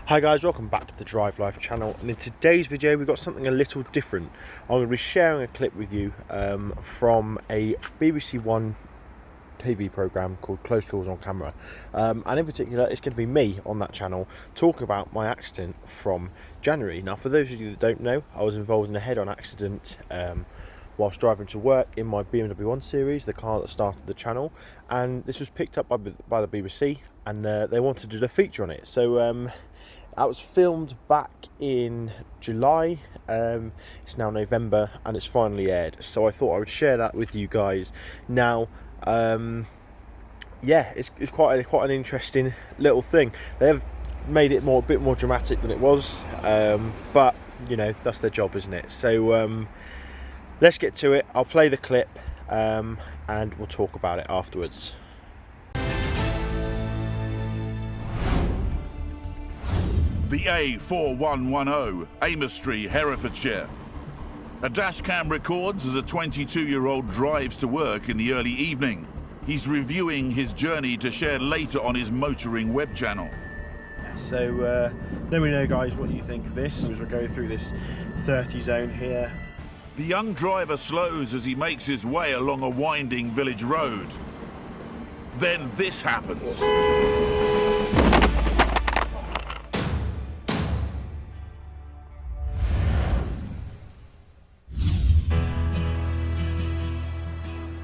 Hi guys, welcome back to the Drivelife channel, and in today's video we've got something a little different. I'm going to be sharing a clip with you from a BBC One TV programme called Close Calls on Camera, and in particular it's going to be me on that channel talking about my accident from January. Now, for those of you that don't know, I was involved in a head-on accident whilst driving to work in my BMW 1 Series, the car that started the channel, and this was picked up by the BBC, and they wanted to do a feature on it. So that was filmed back in July. It's now November and it's finally aired, so I thought I would share that with you guys now. Yeah, it's quite an interesting little thing. They've made it a bit more dramatic than it was, but you know, that's their job, isn't it? So let's get to it. I'll play the clip and we'll talk about it afterwards. The A4110, Amos Street, Herefordshire. A dash cam records as a 22-year-old drives to work in the early evening. He's reviewing his journey to share later on his motoring web channel. So let me know, guys, what you think of this as we go through this 30 zone here. The young driver slows as he makes his way along a winding village road. Then this happens.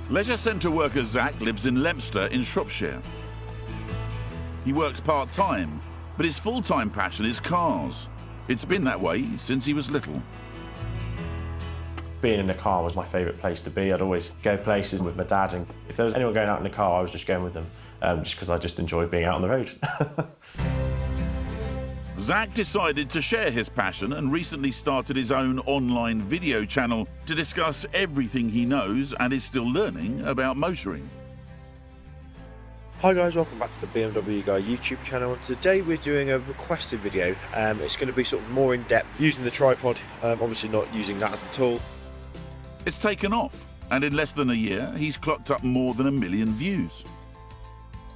Leisure centre worker Zach lives in Leominster in Shropshire. He works part-time, but his full-time passion is cars. It's been that way since he was little. Being in the car was my favourite place to be. I'd always go places with my dad, and if there was anyone going out in the car, I was just going with them, just because I just enjoyed being out on the road. Zach decided to share his passion and recently started his own online video channel to discuss everything he knows and is still learning about motoring. Hi guys, welcome back to the BMW Guy YouTube channel. Today we're doing a requested video. It's going to be sort of more in depth, using the tripod, obviously not using that as a tool. It's taken off, and in less than a year he's clocked up more than 1 million views.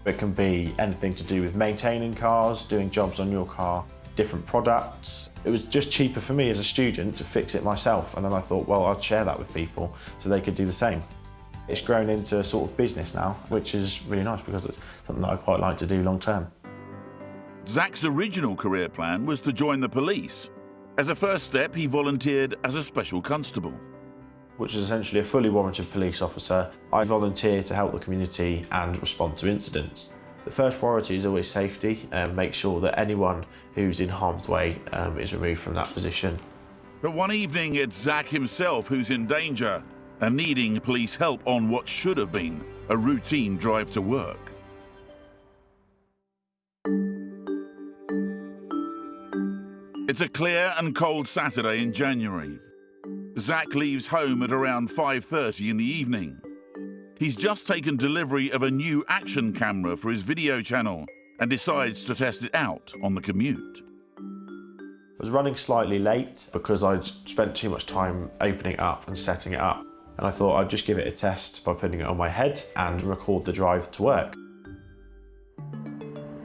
It can be anything to do with maintaining cars, doing jobs on your car, different products. It was just cheaper for me as a student to fix it myself, and then I thought, well, I'd share that with people so they could do the same. It's grown into a sort of business now, which is really nice because it's something that I quite like to do long term. Zach's original career plan was to join the police. As a first step, he volunteered as a special constable, which is essentially a fully warranted police officer. I volunteer to help the community and respond to incidents. The first priority is always safety, and make sure that anyone who's in harm's way is removed from that position. But one evening it's Zach himself who's in danger and needing police help on what should have been a routine drive to work. It's a clear and cold Saturday in January. Zach leaves home at around 5:30 in the evening. He's just taken delivery of a new action camera for his video channel and decides to test it out on the commute. I was running slightly late because I'd spent too much time opening it up and setting it up, and I thought I'd just give it a test by putting it on my head and record the drive to work.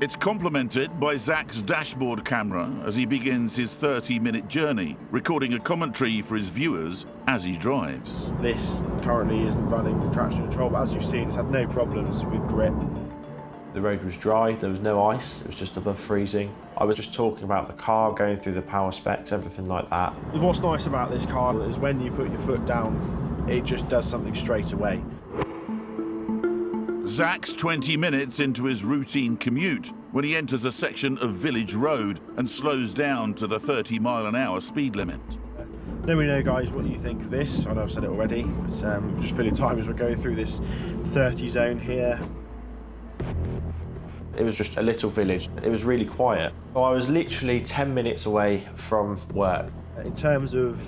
It's complemented by Zach's dashboard camera as he begins his 30-minute journey, recording a commentary for his viewers as he drives. This currently isn't running with traction control, but as you've seen, it's had no problems with grip. The road was dry, there was no ice, it was just above freezing. I was just talking about the car, going through the power specs, everything like that. What's nice about this car is when you put your foot down, it just does something straight away. Zach's 20 minutes into his routine commute when he enters a section of village road and slows down to the 30-mile-an-hour speed limit. Let me know, guys, what you think of this. I know I've said it already, but just filling time as we go through this 30 zone here. It was just a little village. It was really quiet. So I was literally 10 minutes away from work. In terms of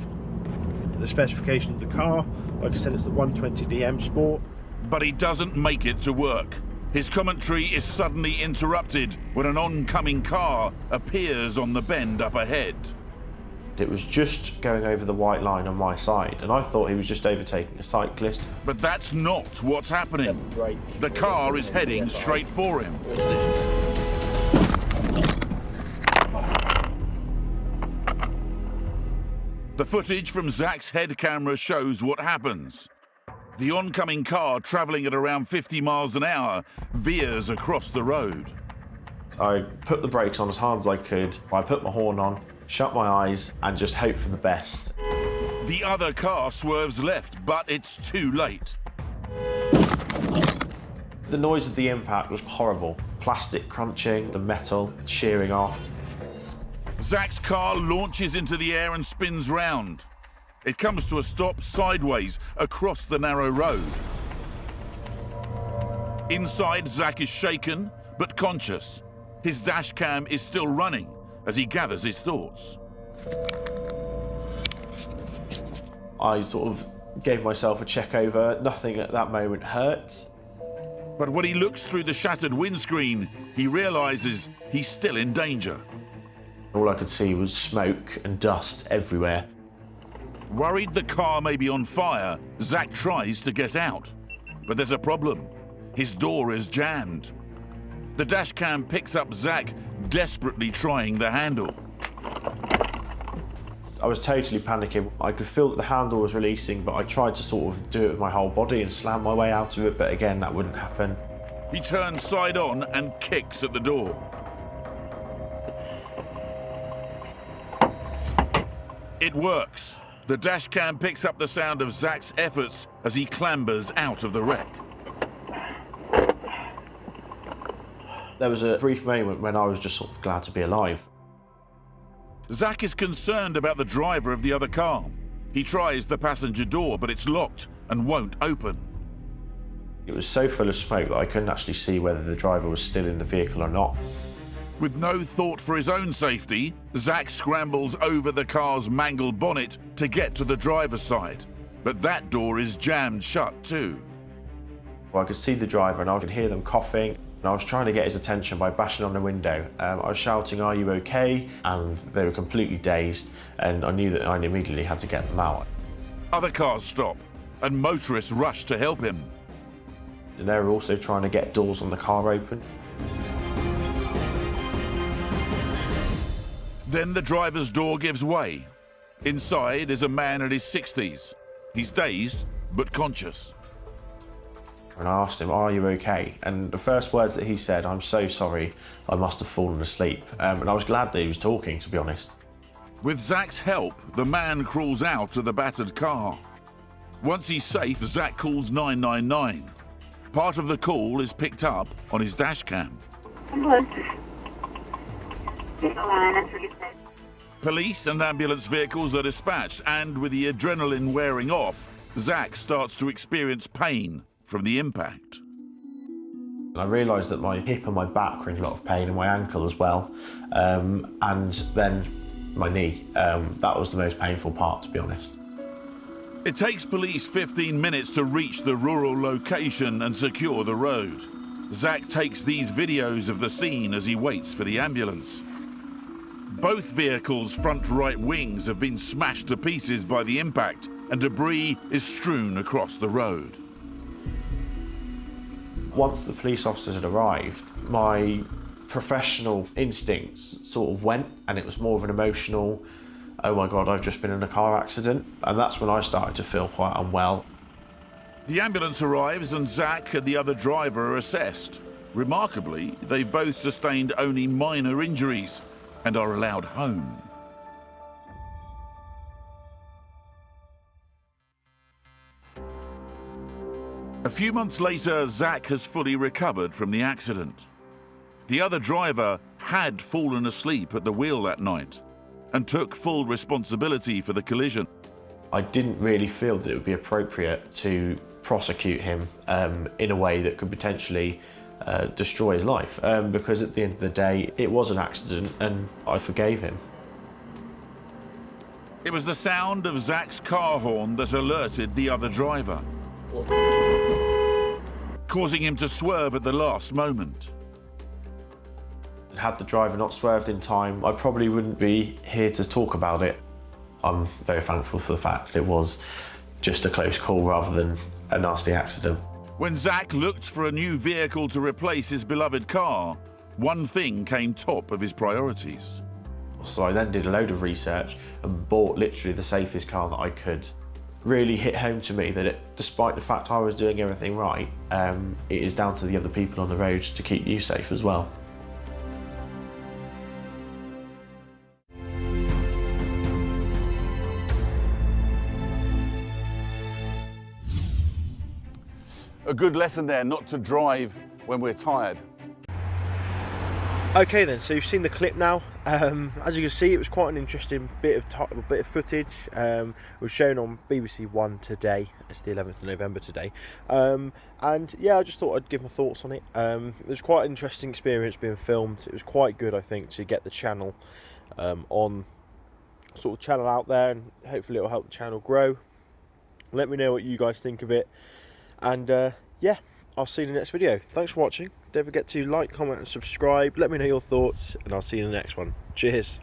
the specification of the car, like I said, it's the 120DM Sport. But he doesn't make it to work. His commentary is suddenly interrupted when an oncoming car appears on the bend up ahead. It was just going over the white line on my side, and I thought he was just overtaking a cyclist. But that's not what's happening. The car is heading straight for him. footage from Zach's head camera shows what happens. The oncoming car, travelling at around 50 miles an hour, veers across the road. I put the brakes on as hard as I could. I put my horn on, shut my eyes, and just hope for the best. The other car swerves left, but it's too late. The noise of the impact was horrible. Plastic crunching, the metal shearing off. Zach's car launches into the air and spins round. It comes to a stop sideways across the narrow road. Inside, Zach is shaken but conscious. His dash cam is still running as he gathers his thoughts. I sort of gave myself a check over. Nothing at that moment hurt. But when he looks through the shattered windscreen, he realises he's still in danger. All I could see was smoke and dust everywhere. Worried the car may be on fire, Zach tries to get out. But there's a problem. His door is jammed. The dash cam picks up Zach desperately trying the handle. I was totally panicking. I could feel that the handle was releasing, but I tried to sort of do it with my whole body and slam my way out of it, but again, that wouldn't happen. He turns side on and kicks at the door. It works. The dash cam picks up the sound of Zach's efforts as he clambers out of the wreck. There was a brief moment when I was just sort of glad to be alive. Zach is concerned about the driver of the other car. He tries the passenger door, but it's locked and won't open. It was so full of smoke that I couldn't actually see whether the driver was still in the vehicle or not. With no thought for his own safety, Zach scrambles over the car's mangled bonnet to get to the driver's side. But that door is jammed shut too. Well, I could see the driver and I could hear them coughing. And I was trying to get his attention by bashing on the window. I was shouting, "Are you okay?" And they were completely dazed, and I knew that I immediately had to get them out. Other cars stop, and motorists rush to help him. And they were also trying to get doors on the car open. Then the driver's door gives way. Inside is a man in his 60s. He's dazed, but conscious. And I asked him, "Are you okay?" And the first words that he said, "I'm so sorry, I must have fallen asleep." And I was glad that he was talking, to be honest. With Zach's help, the man crawls out of the battered car. Once he's safe, Zach calls 999. Part of the call is picked up on his dash cam. Police and ambulance vehicles are dispatched, and with the adrenaline wearing off, Zach starts to experience pain from the impact. I realised that my hip and my back were in a lot of pain, and my ankle as well, and then my knee. That was the most painful part, to be honest. It takes police 15 minutes to reach the rural location and secure the road. Zach takes these videos of the scene as he waits for the ambulance. Both vehicles' front right wings have been smashed to pieces by the impact, and debris is strewn across the road. Once the police officers had arrived, my professional instincts sort of went, and it was more of an emotional, "Oh my God, I've just been in a car accident." And that's when I started to feel quite unwell. The ambulance arrives and Zach and the other driver are assessed. Remarkably, they've both sustained only minor injuries and are allowed home. A few months later, Zach has fully recovered from the accident. The other driver had fallen asleep at the wheel that night and took full responsibility for the collision. I didn't really feel that it would be appropriate to prosecute him in a way that could potentially destroy his life, because at the end of the day, it was an accident and I forgave him. It was the sound of Zach's car horn that alerted the other driver, causing him to swerve at the last moment. Had the driver not swerved in time, I probably wouldn't be here to talk about it. I'm very thankful for the fact it was just a close call rather than a nasty accident. When Zach looked for a new vehicle to replace his beloved car, one thing came top of his priorities. cars. So I then did a load of research and bought literally the safest car that I could. Really hit home to me that despite the fact I was doing everything right, it is down to the other people on the road to keep you safe as well. A good lesson there, not to drive when we're tired. Okay then, so you've seen the clip now. As you can see, it was quite an interesting bit of footage. It was shown on BBC One today. It's the 11th of November today. And yeah, I just thought I'd give my thoughts on it. It was quite an interesting experience being filmed. It was quite good, I think, to get the channel on sort of channel out there, and hopefully it'll help the channel grow. Let me know what you guys think of it. And yeah, I'll see you in the next video. Thanks for watching. Don't forget to like, comment and subscribe. Let me know your thoughts, and I'll see you in the next one. Cheers.